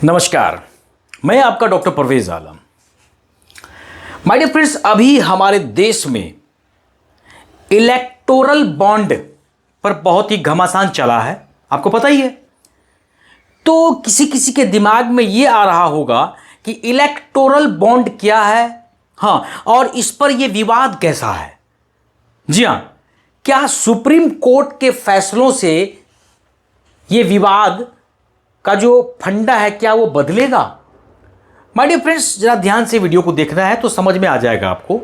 नमस्कार, मैं आपका doctor Parvez Alam. My dear friends, अभी हमारे देश में इलेक्टोरल बॉन्ड पर बहुत ही घमासान चला है, आपको पता ही है। तो किसी किसी के दिमाग में ये आ रहा होगा कि इलेक्टोरल बॉन्ड क्या है, हाँ, और इस पर यह विवाद कैसा है। जी हाँ, क्या सुप्रीम कोर्ट के फैसलों से यह विवाद का जो फंडा है क्या वो बदलेगा? माय डियर फ्रेंड्स, जरा ध्यान से वीडियो को देखना है तो समझ में आ जाएगा आपको।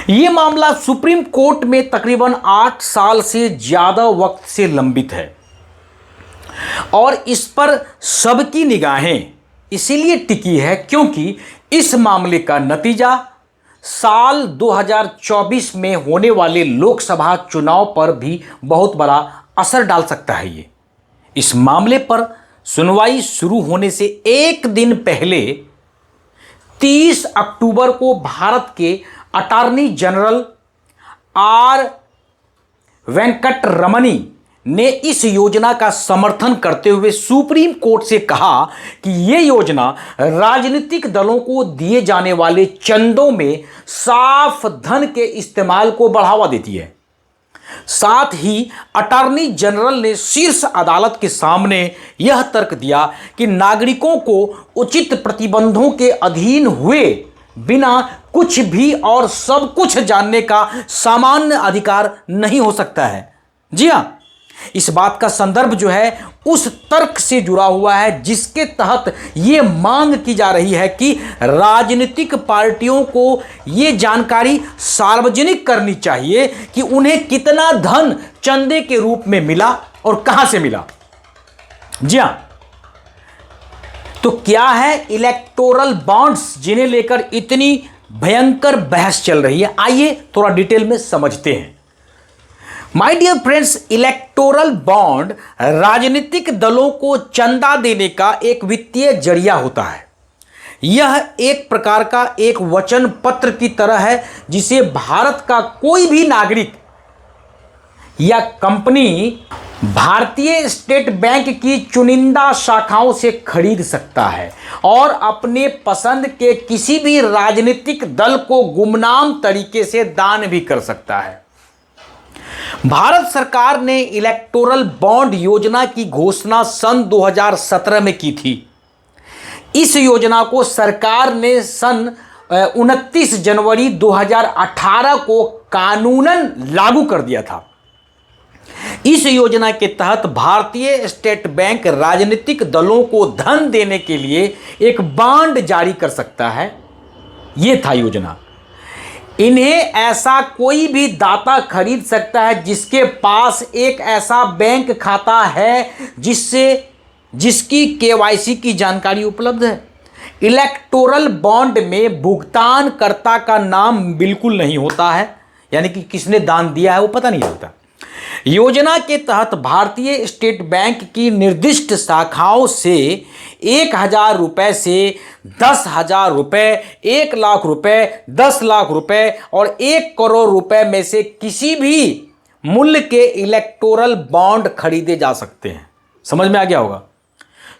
यह मामला सुप्रीम कोर्ट में तकरीबन 8 साल से ज्यादा वक्त से लंबित है और इस पर सबकी निगाहें इसीलिए टिकी है क्योंकि इस मामले का नतीजा साल 2024 में होने वाले लोकसभा चुनाव पर भी बहुत बड़ा असर डाल सकता है। इस मामले पर सुनवाई शुरू होने से एक दिन पहले 30 अक्टूबर को भारत के अटॉर्नी जनरल आर वेंकटरमणी ने इस योजना का समर्थन करते हुए सुप्रीम कोर्ट से कहा कि यह योजना राजनीतिक दलों को दिए जाने वाले चंदों में साफ धन के इस्तेमाल को बढ़ावा देती है। साथ ही अटॉर्नी जनरल ने शीर्ष अदालत के सामने यह तर्क दिया कि नागरिकों को उचित प्रतिबंधों के अधीन हुए बिना कुछ भी और सब कुछ जानने का सामान्य अधिकार नहीं हो सकता है। जी हां, इस बात का संदर्भ जो है उस तर्क से जुड़ा हुआ है जिसके तहत यह मांग की जा रही है कि राजनीतिक पार्टियों को यह जानकारी सार्वजनिक करनी चाहिए कि उन्हें कितना धन चंदे के रूप में मिला और कहां से मिला। जी हां, तो क्या है इलेक्टोरल बॉन्ड्स जिन्हें लेकर इतनी भयंकर बहस चल रही है? आइए थोड़ा डिटेल में समझते हैं। My dear friends, electoral bond राजनीतिक दलों को चंदा देने का एक वित्तीय जरिया होता है। यह एक प्रकार का एक वचन पत्र की तरह है जिसे भारत का कोई भी नागरिक या कंपनी भारतीय स्टेट बैंक की चुनिंदा शाखाओं से खरीद सकता है और अपने पसंद के किसी भी राजनीतिक दल को गुमनाम तरीके से दान भी कर सकता है। भारत सरकार ने इलेक्टोरल बॉन्ड योजना की घोषणा सन 2017 में की थी। इस योजना को सरकार ने सन 29 जनवरी 2018 को कानूनन लागू कर दिया था। इस योजना के तहत भारतीय स्टेट बैंक राजनीतिक दलों को धन देने के लिए एक बॉन्ड जारी कर सकता है। यह था योजना। इन्हें ऐसा कोई भी दाता खरीद सकता है जिसके पास एक ऐसा बैंक खाता है जिसकी केवाईसी की जानकारी उपलब्ध है। इलेक्टोरल बॉन्ड में भुगतानकर्ता का नाम बिल्कुल नहीं होता है, यानी कि किसने दान दिया है वो पता नहीं चलता। योजना के तहत भारतीय स्टेट बैंक की निर्दिष्ट शाखाओं से 1,000 रुपये से 10,000 रुपये, 1 लाख रुपये, 10 लाख रुपये और 1 करोड़ रुपए में से किसी भी मूल्य के इलेक्टोरल बॉन्ड खरीदे जा सकते हैं। समझ में आ गया होगा।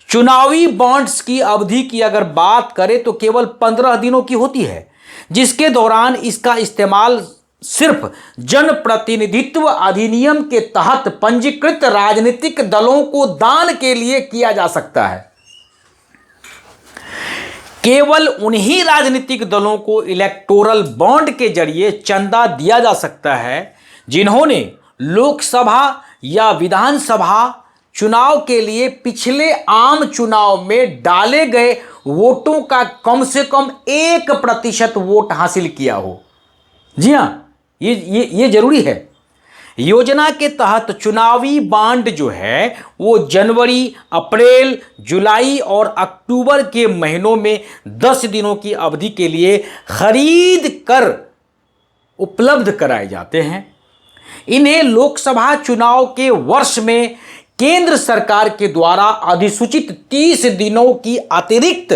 चुनावी बॉन्ड्स की अवधि की अगर बात करें तो केवल 15 दिनों की होती है, जिसके दौरान इसका इस्तेमाल सिर्फ जनप्रतिनिधित्व अधिनियम के तहत पंजीकृत राजनीतिक दलों को दान के लिए किया जा सकता है। केवल उन्हीं राजनीतिक दलों को इलेक्टोरल बॉन्ड के जरिए चंदा दिया जा सकता है जिन्होंने लोकसभा या विधानसभा चुनाव के लिए पिछले आम चुनाव में डाले गए वोटों का कम से कम 1% वोट हासिल किया हो। जी हां, ये जरूरी है। योजना के तहत चुनावी बॉन्ड जो है वो जनवरी, अप्रैल, जुलाई और अक्टूबर के महीनों में 10 दिनों की अवधि के लिए खरीद कर उपलब्ध कराए जाते हैं। इन्हें लोकसभा चुनाव के वर्ष में केंद्र सरकार के द्वारा अधिसूचित 30 दिनों की अतिरिक्त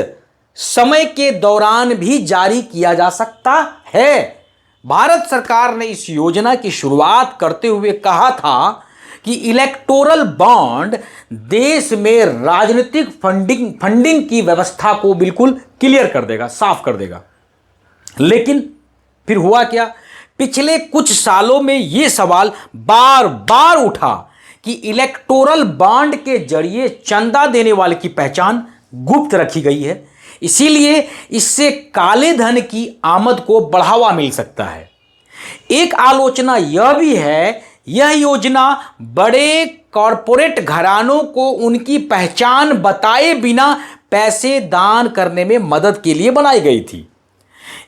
समय के दौरान भी जारी किया जा सकता है। भारत सरकार ने इस योजना की शुरुआत करते हुए कहा था कि इलेक्टोरल बॉन्ड देश में राजनीतिक फंडिंग की व्यवस्था को बिल्कुल क्लियर कर देगा, साफ कर देगा। लेकिन फिर हुआ क्या? पिछले कुछ सालों में यह सवाल बार बार उठा कि इलेक्टोरल बॉन्ड के जरिए चंदा देने वाले की पहचान गुप्त रखी गई है, इसीलिए इससे काले धन की आमद को बढ़ावा मिल सकता है। एक आलोचना यह भी है, यह योजना बड़े कॉरपोरेट घरानों को उनकी पहचान बताए बिना पैसे दान करने में मदद के लिए बनाई गई थी।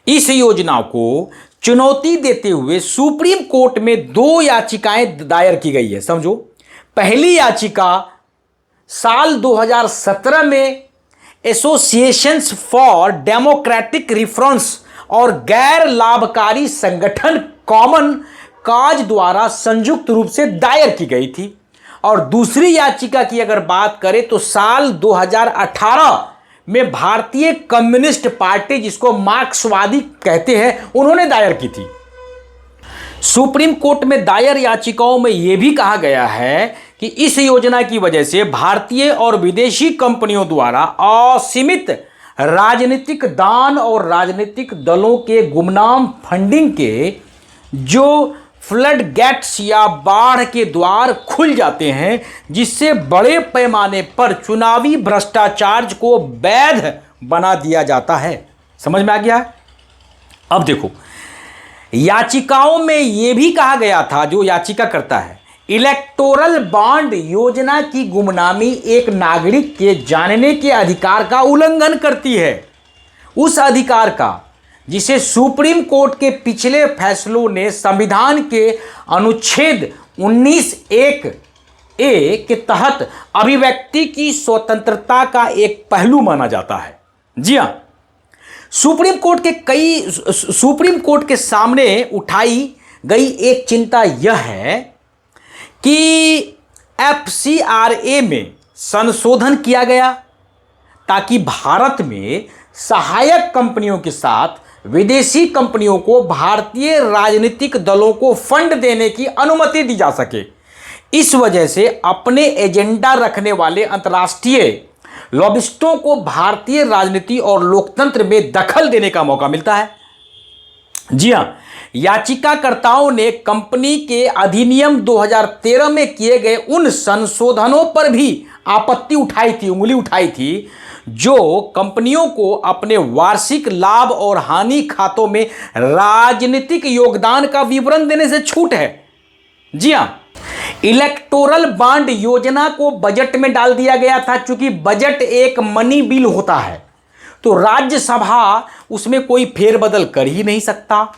इस योजना को चुनौती देते हुए सुप्रीम कोर्ट में 2 याचिकाएं दायर की गई है। समझो, पहली याचिका साल 2017 में एसोसिएशंस फॉर डेमोक्रेटिक रिफॉर्म्स और गैर लाभकारी संगठन कॉमन काज द्वारा संयुक्त रूप से दायर की गई थी, और दूसरी याचिका की अगर बात करें तो साल 2018 में भारतीय कम्युनिस्ट पार्टी, जिसको मार्क्सवादी कहते हैं, उन्होंने दायर की थी। सुप्रीम कोर्ट में दायर याचिकाओं में यह भी कहा गया है कि इस योजना की वजह से भारतीय और विदेशी कंपनियों द्वारा असीमित राजनीतिक दान और राजनीतिक दलों के गुमनाम फंडिंग के जो फ्लड गेट्स या बाढ़ के द्वार खुल जाते हैं, जिससे बड़े पैमाने पर चुनावी भ्रष्टाचार को वैध बना दिया जाता है। समझ में आ गया? अब देखो, याचिकाओं में यह भी कहा गया था, जो याचिका करता है, इलेक्टोरल बॉन्ड योजना की गुमनामी एक नागरिक के जानने के अधिकार का उल्लंघन करती है, उस अधिकार का जिसे सुप्रीम कोर्ट के पिछले फैसलों ने संविधान के अनुच्छेद 19(1)(a) के तहत अभिव्यक्ति की स्वतंत्रता का एक पहलू माना जाता है। जी हां, सुप्रीम कोर्ट के सामने उठाई गई एक चिंता यह है कि FCRA में संशोधन किया गया ताकि भारत में सहायक कंपनियों के साथ विदेशी कंपनियों को भारतीय राजनीतिक दलों को फंड देने की अनुमति दी जा सके। इस वजह से अपने एजेंडा रखने वाले अंतर्राष्ट्रीय लॉबिस्टों को भारतीय राजनीति और लोकतंत्र में दखल देने का मौका मिलता है। जी हां, याचिकाकर्ताओं ने कंपनी के अधिनियम 2013 में किए गए उन संशोधनों पर भी आपत्ति उठाई थी, उंगली उठाई थी, जो कंपनियों को अपने वार्षिक लाभ और हानि खातों में राजनीतिक योगदान का विवरण देने से छूट है। जी हां, इलेक्टोरल बॉन्ड योजना को बजट में डाल दिया गया था। चूंकि बजट एक मनी बिल होता है, तो राज्यसभा उसमें कोई फेरबदल कर ही नहीं सकता।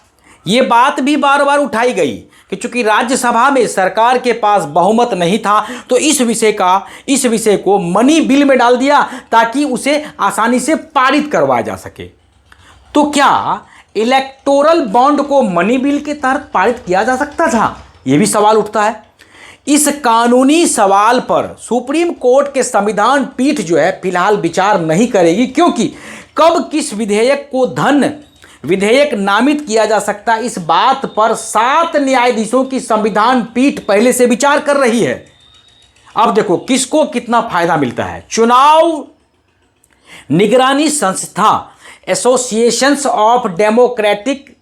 यह बात भी बार बार उठाई गई कि चूंकि राज्यसभा में सरकार के पास बहुमत नहीं था, तो इस विषय को मनी बिल में डाल दिया ताकि उसे आसानी से पारित करवाया जा सके। तो क्या इलेक्टोरल बॉन्ड को मनी बिल के तहत पारित किया जा सकता था? यह भी सवाल उठता है। इस कानूनी सवाल पर सुप्रीम कोर्ट के संविधान पीठ जो है फिलहाल विचार नहीं करेगी, क्योंकि कब किस विधेयक को विधेयक नामित किया जा सकता है, इस बात पर 7 न्यायाधीशों की संविधान पीठ पहले से विचार कर रही है। अब देखो किसको कितना फायदा मिलता है। चुनाव निगरानी संस्था एसोसिएशंस ऑफ डेमोक्रेटिक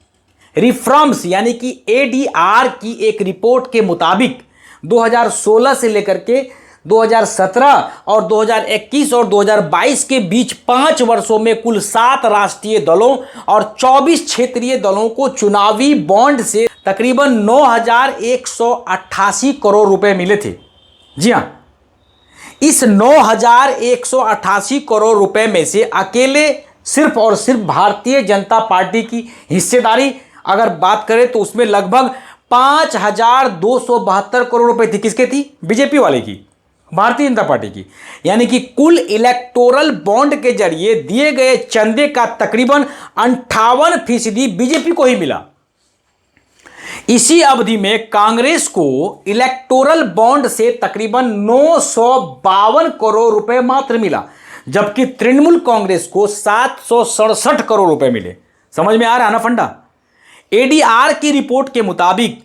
रिफॉर्म्स यानी कि ADR की एक रिपोर्ट के मुताबिक 2016 से लेकर के 2017 और 2021 और 2022 के बीच 5 वर्षों में कुल 7 राष्ट्रीय दलों और 24 क्षेत्रीय दलों को चुनावी बॉन्ड से तकरीबन 9,188 करोड़ रुपए मिले थे। जी हां, इस 9,188 करोड़ रुपए में से अकेले सिर्फ और सिर्फ भारतीय जनता पार्टी की हिस्सेदारी अगर बात करें तो उसमें लगभग 5,272 करोड़ रुपए थी। किसके थी? बीजेपी वाले की, भारतीय जनता पार्टी की। यानी कि कुल इलेक्टोरल बॉन्ड के जरिए दिए गए चंदे का तकरीबन 58% बीजेपी को ही मिला। इसी अवधि में कांग्रेस को इलेक्टोरल बॉन्ड से तकरीबन 952 करोड़ रुपए मात्र मिला, जबकि तृणमूल कांग्रेस को 767 करोड़ रुपए मिले। समझ में आ रहा है ना फंडा? ADR की रिपोर्ट के मुताबिक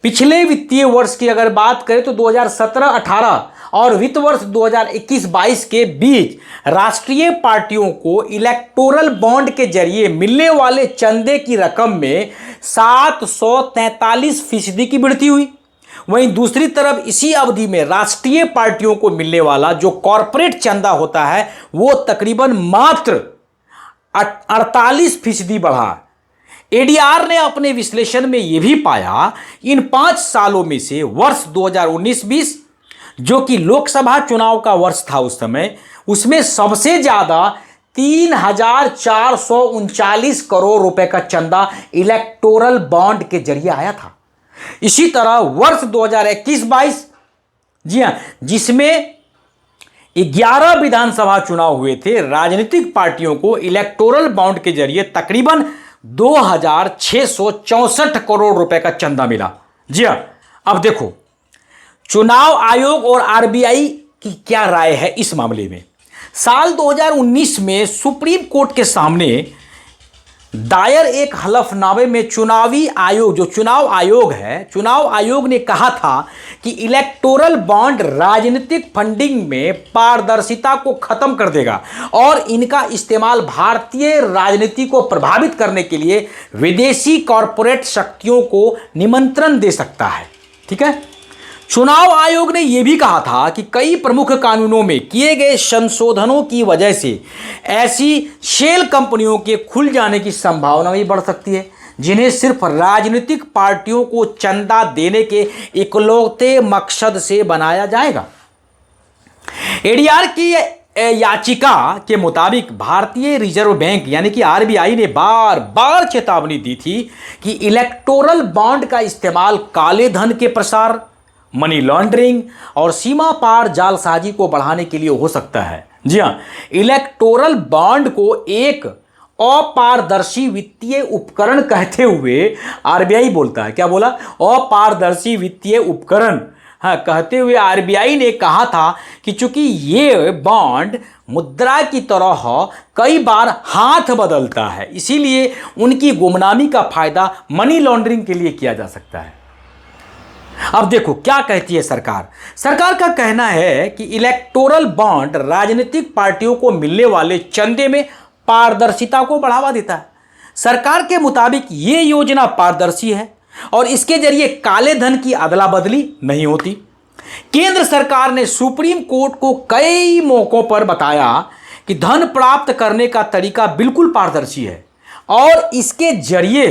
पिछले वित्तीय वर्ष की अगर बात करें तो 2017-18 और वित्त वर्ष 2021-22 के बीच राष्ट्रीय पार्टियों को इलेक्टोरल बॉन्ड के जरिए मिलने वाले चंदे की रकम में 743% की वृद्धि हुई। वहीं दूसरी तरफ इसी अवधि में राष्ट्रीय पार्टियों को मिलने वाला जो कॉरपोरेट चंदा होता है वो तकरीबन मात्र 48% बढ़ा। एडीआर ने अपने विश्लेषण में यह भी पाया इन 5 सालों में से वर्ष 2019-20 जो कि लोकसभा चुनाव का वर्ष था उस समय, उसमें सबसे ज्यादा 3,439 करोड़ रुपए का चंदा इलेक्टोरल बॉन्ड के जरिए आया था। इसी तरह वर्ष 2021-22 जी हां, जिसमें 11 विधानसभा चुनाव हुए थे, राजनीतिक पार्टियों को इलेक्टोरल बॉन्ड के जरिए तकरीबन 2,664 करोड़ रुपए का चंदा मिला। जी हां, अब देखो चुनाव आयोग और आरबीआई की क्या राय है इस मामले में। साल 2019 में सुप्रीम कोर्ट के सामने दायर एक हलफनामे में चुनावी आयोग जो चुनाव आयोग है, चुनाव आयोग ने कहा था कि इलेक्टोरल बॉन्ड राजनीतिक फंडिंग में पारदर्शिता को खत्म कर देगा और इनका इस्तेमाल भारतीय राजनीति को प्रभावित करने के लिए विदेशी कॉरपोरेट शक्तियों को निमंत्रण दे सकता है। ठीक है, चुनाव आयोग ने यह भी कहा था कि कई प्रमुख कानूनों में किए गए संशोधनों की वजह से ऐसी शेल कंपनियों के खुल जाने की संभावना भी बढ़ सकती है जिन्हें सिर्फ राजनीतिक पार्टियों को चंदा देने के इकलौते मकसद से बनाया जाएगा। एडीआर की याचिका के मुताबिक भारतीय रिजर्व बैंक यानी कि आरबीआई ने बार बार चेतावनी दी थी कि इलेक्टोरल बॉन्ड का इस्तेमाल काले धन के प्रसार, मनी लॉन्ड्रिंग और सीमा पार जालसाजी को बढ़ाने के लिए हो सकता है। जी हां, इलेक्टोरल बॉन्ड को एक अपारदर्शी वित्तीय उपकरण कहते हुए आरबीआई बोलता है। क्या बोला? अपारदर्शी वित्तीय उपकरण। हाँ, कहते हुए आरबीआई ने कहा था कि चूंकि ये बॉन्ड मुद्रा की तरह कई बार हाथ बदलता है, इसीलिए उनकी गुमनामी का फायदा मनी लॉन्ड्रिंग के लिए किया जा सकता है। अब देखो क्या कहती है सरकार। सरकार का कहना है कि इलेक्टोरल बॉन्ड राजनीतिक पार्टियों को मिलने वाले चंदे में पारदर्शिता को बढ़ावा देता है। सरकार के मुताबिक ये योजना पारदर्शी है और इसके जरिए काले धन की अदला बदली नहीं होती। केंद्र सरकार ने सुप्रीम कोर्ट को कई मौकों पर बताया कि धन प्राप्त करने का तरीका बिल्कुल पारदर्शी है और इसके जरिए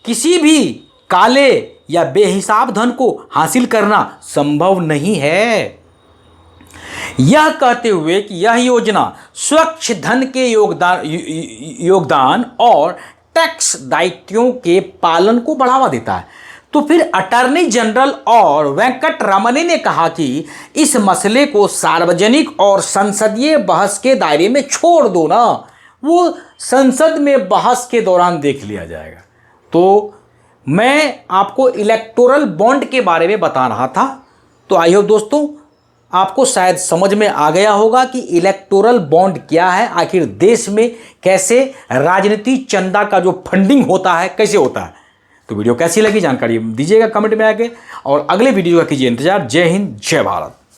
किसी भी काले या बेहिसाब धन को हासिल करना संभव नहीं है। यह कहते हुए कि यह योजना स्वच्छ धन के योगदान और टैक्स दायित्वों के पालन को बढ़ावा देता है। तो फिर अटॉर्नी जनरल और वेंकट रमनी ने कहा कि इस मसले को सार्वजनिक और संसदीय बहस के दायरे में छोड़ दो ना, वो संसद में बहस के दौरान देख लिया जाएगा। तो मैं आपको इलेक्टोरल बॉन्ड के बारे में बता रहा था। तो आई होप दोस्तों आपको शायद समझ में आ गया होगा कि इलेक्टोरल बॉन्ड क्या है, आखिर देश में कैसे राजनीति चंदा का जो फंडिंग होता है कैसे होता है। तो वीडियो कैसी लगी जानकारी दीजिएगा कमेंट में आके और अगले वीडियो का कीजिए इंतजार। जय हिंद, जय भारत।